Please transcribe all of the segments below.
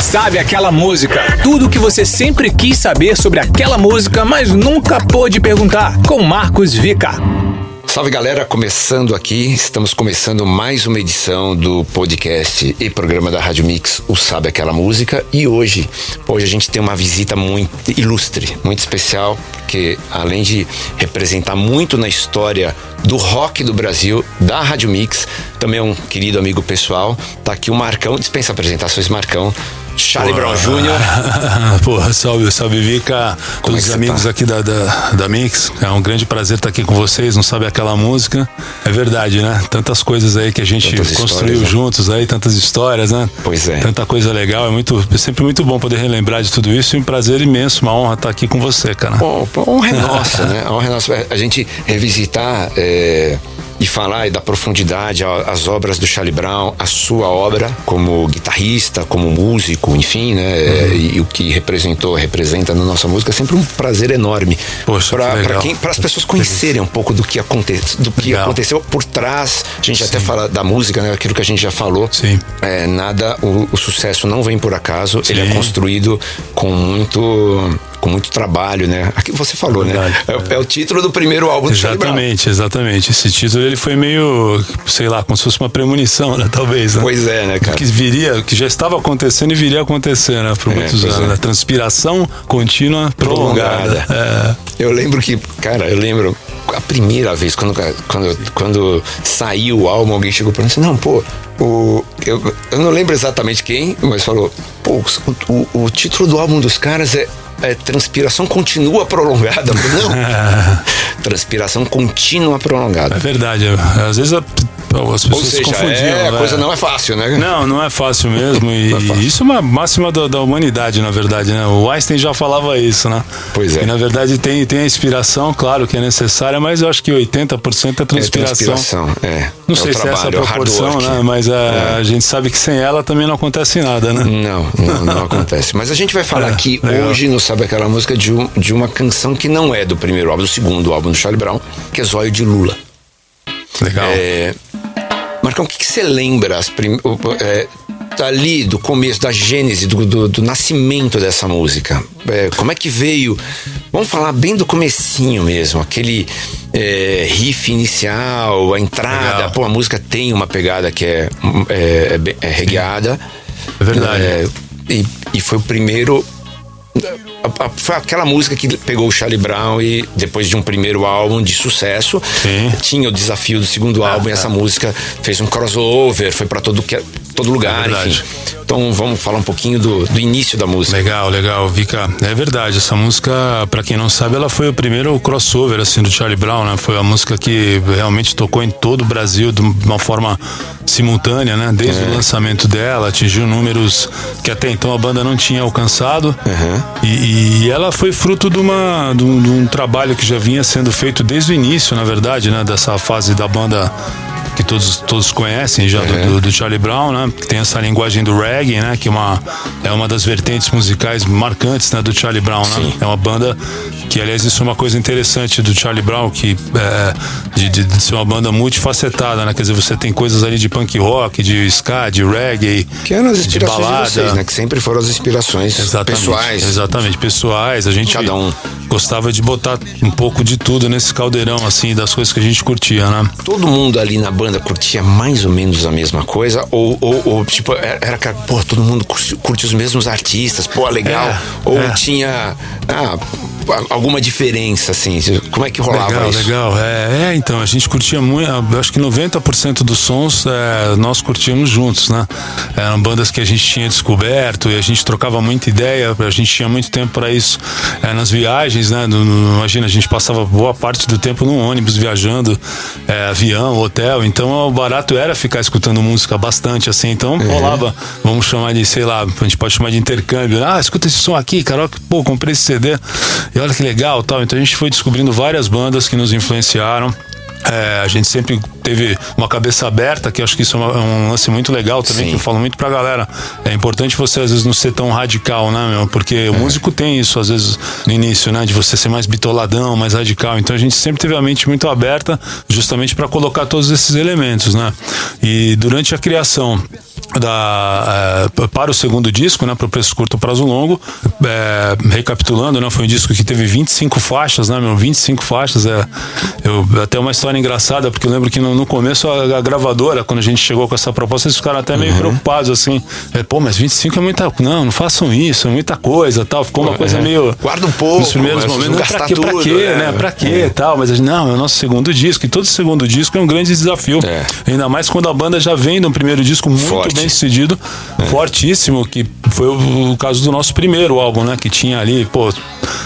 Sabe Aquela Música? Tudo o que você sempre quis saber sobre aquela música, mas nunca pôde perguntar. Com Marcos Vica. Salve galera, começando aqui, estamos começando mais uma edição do podcast e programa da Rádio Mix, o Sabe Aquela Música. E hoje a gente tem uma visita muito ilustre, muito especial, porque além de representar muito na história do rock do Brasil, da Rádio Mix, também é um querido amigo pessoal. Tá aqui o Marcão, dispensa apresentações, Marcão. Charlie Brown Jr. Porra, salve Vica, todos os amigos aqui da Mix. É um grande prazer estar aqui com vocês. Não sabe aquela música? É verdade, né? Tantas coisas aí que a gente construiu juntos aí, tantas histórias, né? Pois é. Tanta coisa legal. É sempre muito bom poder relembrar de tudo isso. E um prazer imenso, uma honra estar aqui com você, cara. Bom, a honra é nossa, né? A honra é nossa. A gente revisitar e falar e dar profundidade às obras do Charlie Brown, a sua obra como guitarrista, como músico, enfim, né? E o que representa na nossa música é sempre um prazer enorme. Para as pessoas conhecerem um pouco do que aconteceu por trás. A gente até fala da música, né? Aquilo que a gente já falou. Sim. O sucesso não vem por acaso. Sim. Ele é construído com muito trabalho, né? Aqui você falou, né? É o título do primeiro álbum do Charlie Brown. Exatamente. Esse título ele foi meio, sei lá, como se fosse uma premonição, né? Talvez, né? Pois é, né, cara? Que já estava acontecendo e viria a acontecer, né? Por muitos anos. A transpiração contínua prolongada. Eu lembro a primeira vez, quando saiu o álbum, alguém chegou pra mim e disse, não, pô, eu não lembro exatamente quem, mas falou, pô, o título do álbum dos caras é Transpiração Continua Prolongada. Não, Transpiração Contínua Prolongada. É verdade, às vezes as pessoas se confundiam. A coisa não é fácil, né? Não é fácil mesmo. E isso é uma máxima da humanidade, na verdade, né? O Einstein já falava isso, né? Pois é. E na verdade tem a inspiração, claro que é necessária, mas eu acho que 80% é transpiração. Não sei se é essa a proporção, né? Mas a gente sabe que sem ela também não acontece nada, né? Não acontece. Mas a gente vai falar aqui hoje, não sabe aquela música, de uma canção que não é do primeiro álbum, do segundo álbum do Charlie Brown, que é Zóio de Lula. Legal. Marcão, o que você lembra ali do começo, da gênese, do nascimento dessa música? Como é que veio? Vamos falar bem do comecinho mesmo, aquele riff inicial, a entrada. Legal. Pô, a música tem uma pegada que é reggaeada. É verdade. E foi o primeiro... Foi aquela música que pegou o Charlie Brown e depois de um primeiro álbum de sucesso, tinha o desafio do segundo álbum e essa música fez um crossover, foi pra todo lugar, enfim. Então vamos falar um pouquinho do início da música. Legal, Vika. É verdade, essa música, pra quem não sabe, ela foi o primeiro crossover assim do Charlie Brown, né? Foi a música que realmente tocou em todo o Brasil de uma forma simultânea, né? Desde o lançamento dela, atingiu números que até então a banda não tinha alcançado. E ela foi fruto de um trabalho que já vinha sendo feito desde o início, na verdade, né? Dessa fase da banda que todos conhecem já do Charlie Brown, né? Que tem essa linguagem do reggae, né? Que é uma das vertentes musicais marcantes, né? Do Charlie Brown, né? É uma banda que, aliás, isso é uma coisa interessante do Charlie Brown, que de ser uma banda multifacetada, né? Quer dizer, você tem coisas ali de punk rock, de ska, de reggae, que eram as inspirações de balada, de vocês, né? Que sempre foram as inspirações pessoais. Exatamente, pessoais. A gente gostava de botar um pouco de tudo nesse caldeirão, assim, das coisas que a gente curtia, né? Todo mundo ali na banda curtia mais ou menos a mesma coisa? Ou tipo, era que, pô, todo mundo curte os mesmos artistas, pô, legal? Tinha alguma diferença, assim? Como é que rolava isso? Legal. Então, a gente curtia muito, acho que 90% dos sons nós curtíamos juntos, né? Eram bandas que a gente tinha descoberto e a gente trocava muita ideia, a gente tinha muito tempo para isso nas viagens, né? Imagina, a gente passava boa parte do tempo num ônibus viajando, avião, hotel, então o barato era ficar escutando música bastante, assim, então rolava, vamos chamar de, sei lá, a gente pode chamar de intercâmbio, escuta esse som aqui, cara, pô, comprei esse CD, e olha que legal, tal. Então a gente foi descobrindo várias bandas que nos influenciaram. A gente sempre teve uma cabeça aberta, que eu acho que isso é um lance muito legal também. Sim. Que eu falo muito pra galera. É importante você às vezes não ser tão radical, né, meu? Porque o músico tem isso às vezes no início, né? De você ser mais bitoladão, mais radical. Então a gente sempre teve a mente muito aberta justamente para colocar todos esses elementos, né? E durante a criação para o segundo disco, né, para o Preço Curto Prazo Longo. Recapitulando, né, foi um disco que teve 25 faixas, né, 25 faixas. Até uma história engraçada, porque eu lembro que no começo a gravadora, quando a gente chegou com essa proposta, eles ficaram até meio preocupados, assim, mas 25 é muita... Não façam isso, é muita coisa, tal. Ficou uma coisa meio... Guarda um pouco, nos primeiros momentos, pra quê, né? Pra quê, tal. Mas a gente, não, é o nosso segundo disco, e todo segundo disco é um grande desafio. Ainda mais quando a banda já vem de um primeiro disco muito bem sucedido, fortíssimo, que foi o caso do nosso primeiro álbum, né? Que tinha ali,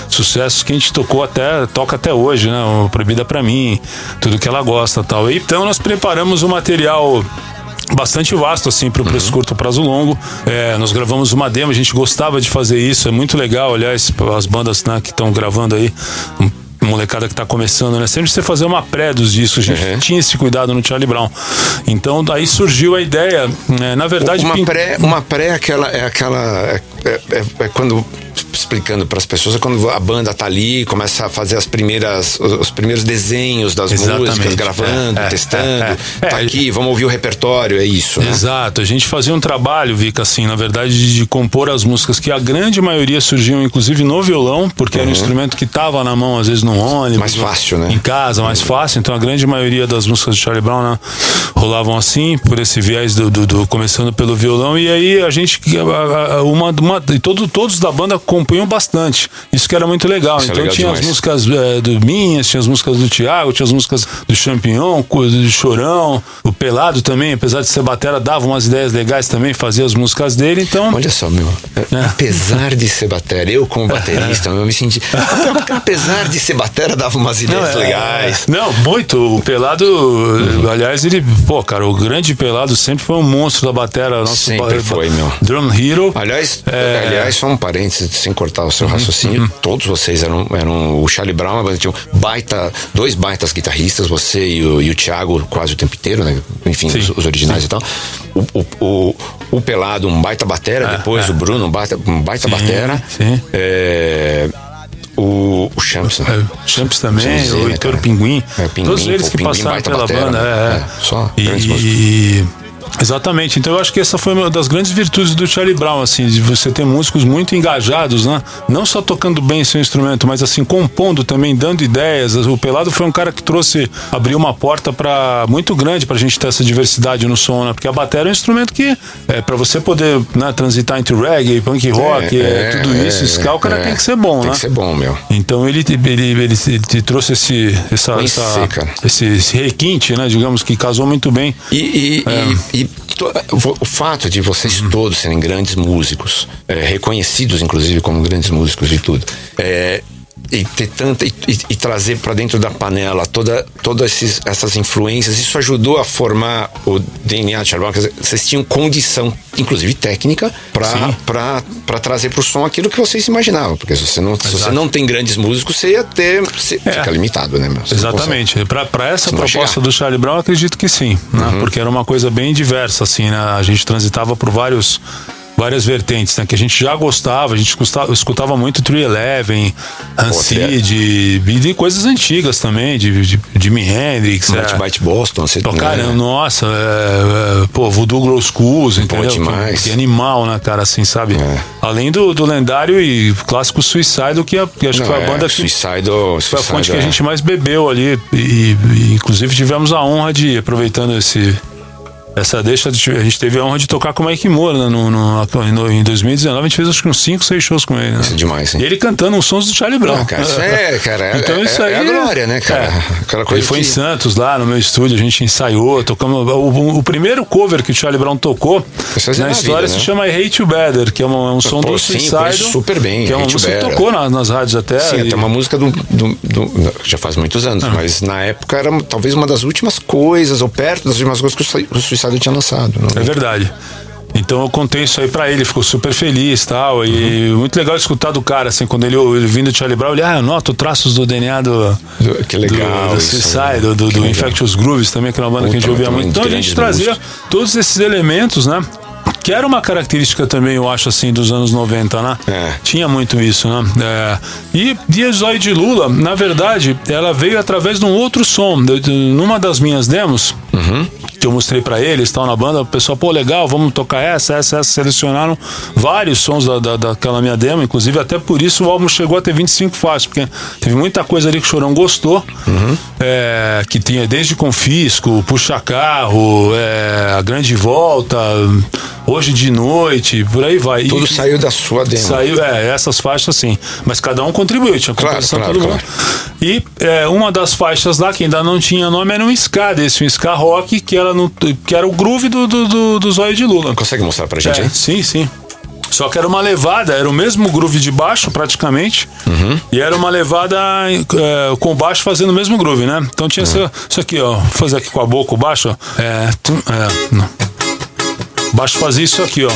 sucessos que a gente toca até hoje, né? O Proibida Pra Mim, Tudo Que Ela Gosta, tal. E, então nós preparamos um material bastante vasto, assim, para o Preço Curto Prazo Longo. Nós gravamos uma demo, a gente gostava de fazer isso, é muito legal, aliás, as bandas, né, que estão gravando aí, molecada que tá começando, né? Sempre você fazer uma pré dos discos, a gente tinha esse cuidado no Charlie Brown. Então daí surgiu a ideia, né? Na verdade... Uma pré é quando... Explicando para as pessoas, é quando a banda tá ali, começa a fazer os primeiros desenhos das músicas, gravando, testando, tá aqui, vamos ouvir o repertório, é isso, né? Exato, a gente fazia um trabalho, Vika, assim, na verdade, de compor as músicas, que a grande maioria surgiam, inclusive, no violão, porque era um instrumento que tava na mão, às vezes, no ônibus. Mais fácil, né? Em casa, mais fácil. Então, a grande maioria das músicas de Charlie Brown, né, rolavam assim, por esse viés começando pelo violão, e aí a gente, todos da banda compunham bastante. Isso que era muito legal. Isso então legal tinha demais. as músicas minhas, tinha as músicas do Thiago, tinha as músicas do Champignon, do Chorão, o Pelado também, apesar de ser batera, dava umas ideias legais também, fazia as músicas dele, então... Olha só, apesar de ser batera, eu como baterista, eu me senti... Apesar de ser batera, dava umas ideias legais. Não, muito. O Pelado, aliás, ele... cara, o grande Pelado sempre foi um monstro da batera. Nosso sempre foi, meu. Drum Hero. Aliás, só um parênteses, sem cortar o seu raciocínio, todos vocês eram o Charlie Brown, a banda tinha dois baitas guitarristas, você e o Thiago quase o tempo inteiro, né? Enfim, os originais e tal. O Pelado, um baita batera, depois o Bruno, um baita batera. Sim. O Champs, né? Champs também, o Heitor Pinguim. Todos eles que passaram pela banda. Só grandes músicos. Exatamente, então eu acho que essa foi uma das grandes virtudes do Charlie Brown, assim, de você ter músicos muito engajados, né? Não só tocando bem seu instrumento, mas assim, compondo também, dando ideias. O Pelado foi um cara que abriu uma porta muito grande pra gente ter essa diversidade no som, né? Porque a bateria é um instrumento que, pra você poder, né, transitar entre reggae, punk rock, tudo isso, ska, o cara tem que ser bom, né? Tem que ser bom, meu. Então ele trouxe esse requinte, né, digamos, que casou muito bem. O fato de vocês todos serem grandes músicos, reconhecidos inclusive como grandes músicos e tudo, e ter e trazer para dentro da panela todas essas influências, isso ajudou a formar o DNA de Charlie Brown. Vocês tinham condição, inclusive técnica, para trazer pro som aquilo que vocês imaginavam, porque se você não tem grandes músicos, você fica limitado, né? Exatamente. Para essa proposta do Charlie Brown, eu acredito que sim, né? Porque era uma coisa bem diversa, assim, né? A gente transitava por várias vertentes, né? Que a gente já gostava, a gente escutava muito 311, Hanseed, e coisas antigas também, de Jimi Hendrix, Bite Boston, caramba, nossa, Voodoo Glow Schools, entendeu? Demais. Que animal, né, cara, assim, sabe? Além do lendário e clássico Suicide, que acho que foi a banda que foi a fonte que a gente mais bebeu ali, e inclusive tivemos a honra de, aproveitando essa deixa, a gente teve a honra de tocar com o Mike Moore, né, em 2019. A gente fez acho que uns 5, 6 shows com ele, né? Isso é demais, hein? E ele cantando os sons do Charlie Brown. Cara, então isso aí é a glória, né, cara? Aquela coisa ele foi em Santos, lá no meu estúdio, a gente ensaiou, tocamos o primeiro cover que o Charlie Brown tocou na história, se chama I Hate You Better, que é um som do Suicide, super bem, que é uma música que tocou nas rádios até. Sim, até uma música já faz muitos anos, mas na época era talvez uma das últimas coisas, ou perto das últimas coisas que o Suicide tinha lançado. É verdade. Então eu contei isso aí pra ele, ficou super feliz e tal. E muito legal escutar do cara, assim, quando ele vindo do Charlie Brown, ele, nota traços do DNA que legal, do Suicide, do Infectious Grooves também, que é uma banda que a gente ouvia muito. Então a gente trazia todos esses elementos, né? Que era uma característica também, eu acho, assim, dos anos 90, né? Tinha muito isso, né? E a Zóio de Lula, na verdade, ela veio através de um outro som. Numa das minhas demos, que eu mostrei pra eles, estão na banda, o pessoal, pô, legal, vamos tocar essa, selecionaram vários sons daquela minha demo, inclusive até por isso o álbum chegou a ter 25 faixas, porque teve muita coisa ali que o Chorão gostou, que tinha desde Confisco, Puxa Carro, A Grande Volta, Hoje de Noite, por aí vai. Tudo saiu da sua demo. Saiu, essas faixas sim, mas cada um contribuiu, tinha composição todo mundo. E uma das faixas lá, que ainda não tinha nome, era um ska desse, um ska rock, que era o groove do Zóio de Lula. Consegue mostrar pra gente aí? Sim. Só que era uma levada, era o mesmo groove de baixo praticamente, e era uma levada com o baixo fazendo o mesmo groove, né? Então tinha isso aqui, ó, vou fazer aqui com a boca o baixo, ó. O baixo fazia isso aqui, ó.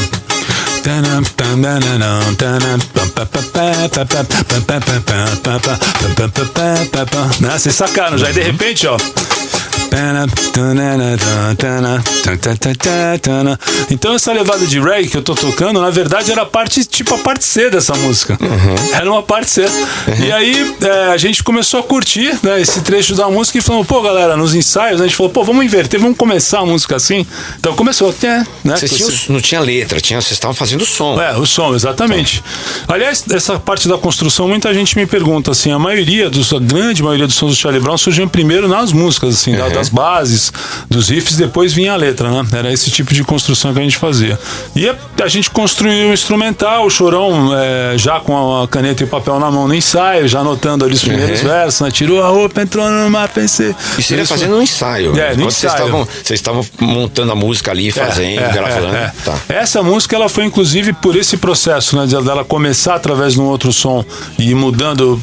Né? Vocês sacaram já, e de repente, ó. Então essa levada de reggae que eu tô tocando, na verdade era a parte C dessa música. Era uma parte C. E aí a gente começou a curtir, né, esse trecho da música e falou, pô, galera, nos ensaios a gente falou, pô, vamos inverter, vamos começar a música assim. Então começou, né? Não tinha letra, vocês estavam fazendo o som. O som, exatamente. Aliás, essa parte da construção, muita gente me pergunta assim, a grande maioria dos sons do Charlie Brown surgiam primeiro nas músicas, assim, das bases, dos riffs, depois vinha a letra, né? Era esse tipo de construção que a gente fazia. E a gente construiu o instrumental, o Chorão já com a caneta e o papel na mão no ensaio, já anotando ali os primeiros versos, né? Tirou a roupa, entrou no mar, pensei. Isso ia fazendo um ensaio. No ensaio. Vocês estavam montando a música ali, fazendo, gravando. Tá. Essa música, ela foi inclusive por esse processo, né? Dela começar através de um outro som e ir mudando,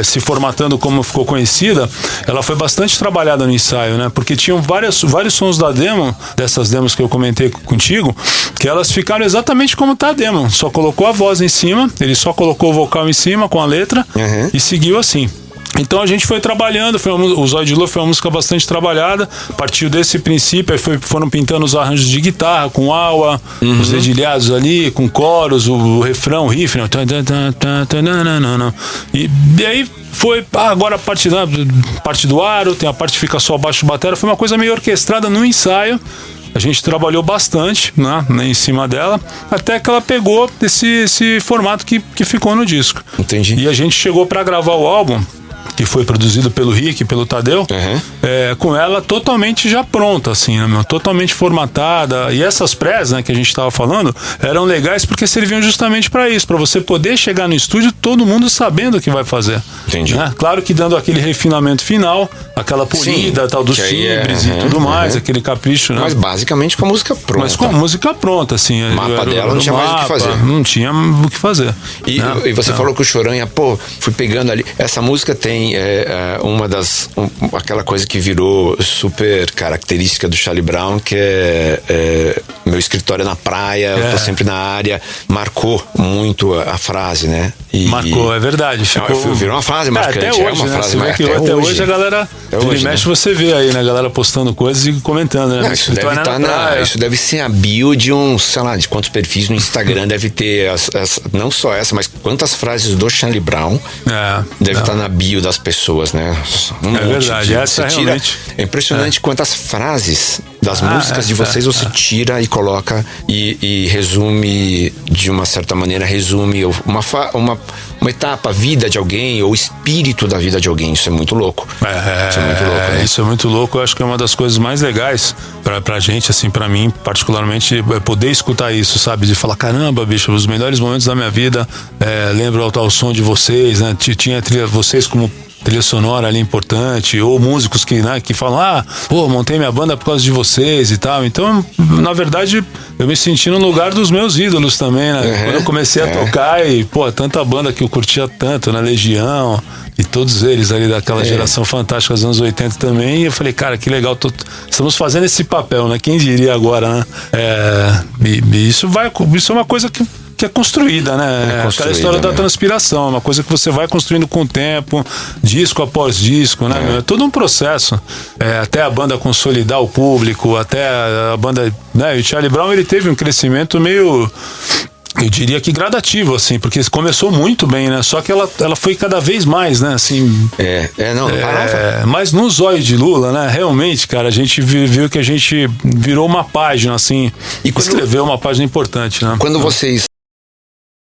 se formatando como ficou conhecida, ela foi bastante trabalhada no ensaio, né? Porque tinham vários sons da demo, dessas demos que eu comentei contigo, que elas ficaram exatamente como tá a demo. Só colocou a voz em cima, ele só colocou o vocal em cima com a letra e seguiu assim. Então a gente foi trabalhando, o Zóio de Lula foi uma música bastante trabalhada, partiu desse princípio, aí foram pintando os arranjos de guitarra, com aula, os dedilhados ali, com coros, o refrão, o riff, né? E aí foi, agora a parte do aro, tem a parte que fica só abaixo do batera, foi uma coisa meio orquestrada no ensaio. A gente trabalhou bastante, né, em cima dela, até que ela pegou esse formato que ficou no disco. Entendi. E a gente chegou para gravar o álbum, que foi produzido pelo Rick e pelo Tadeu, com ela totalmente já pronta, assim, né, totalmente formatada. E essas prés, né, que a gente estava falando, eram legais porque serviam justamente para isso, para você poder chegar no estúdio todo mundo sabendo o que vai fazer. Entendi. Né? Claro que dando aquele refinamento final, aquela polida, tal dos timbres e tudo mais, aquele capricho, né? Mas basicamente com a música pronta. Mas com a música pronta, assim. O mapa dela não tinha mais o que fazer. Não tinha o que fazer. E você falou que o Chorão, fui pegando ali. Essa música tem aquela coisa que virou super característica do Charlie Brown, que é meu escritório é na praia, eu tô sempre na área. Marcou muito a frase, né? Marcou, é verdade. Virou uma frase marcante. Até hoje, uma frase marcante. Até hoje a galera mexe, você vê aí, né? A galera postando coisas e comentando, né? Isso deve ser a bio de sei lá, de quantos perfis no Instagram deve ter, não só essa, mas quantas frases do Charlie Brown deve estar na bio das pessoas, né? Verdade, essa realmente. É impressionante quantas frases das músicas de vocês você tira e coloca e resume, de uma certa maneira, uma etapa, a vida de alguém, ou o espírito da vida de alguém. Isso é muito louco. Isso é muito louco, né? Isso é muito louco. Eu acho que é uma das coisas mais legais pra gente, assim, pra mim, particularmente, poder escutar isso, sabe? De falar, caramba, bicho, os melhores momentos da minha vida, lembro ao som de vocês, né? Tinha vocês como trilha sonora ali importante, ou músicos que falam, montei minha banda por causa de vocês e tal. Então, na verdade, eu me senti no lugar dos meus ídolos também, né? Quando eu comecei a tocar e, tanta banda que eu curtia tanto, né? Legião e todos eles ali daquela geração fantástica dos anos 80 também, e eu falei, cara, que legal, estamos fazendo esse papel, né? Quem diria agora, né? Isso é uma coisa que é construída, né? Aquela história da transpiração, uma coisa que você vai construindo com o tempo, disco após disco, né? É todo um processo, até a banda consolidar o público, até a banda, né? E o Charlie Brown, ele teve um crescimento meio Eu diria que gradativo, assim, porque começou muito bem, né? Só que ela foi cada vez mais, né? Assim, mas no Zóio de Lula, né? Realmente, cara, a gente viu que a gente virou uma página, assim, e escreveu uma página importante, né? Quando vocês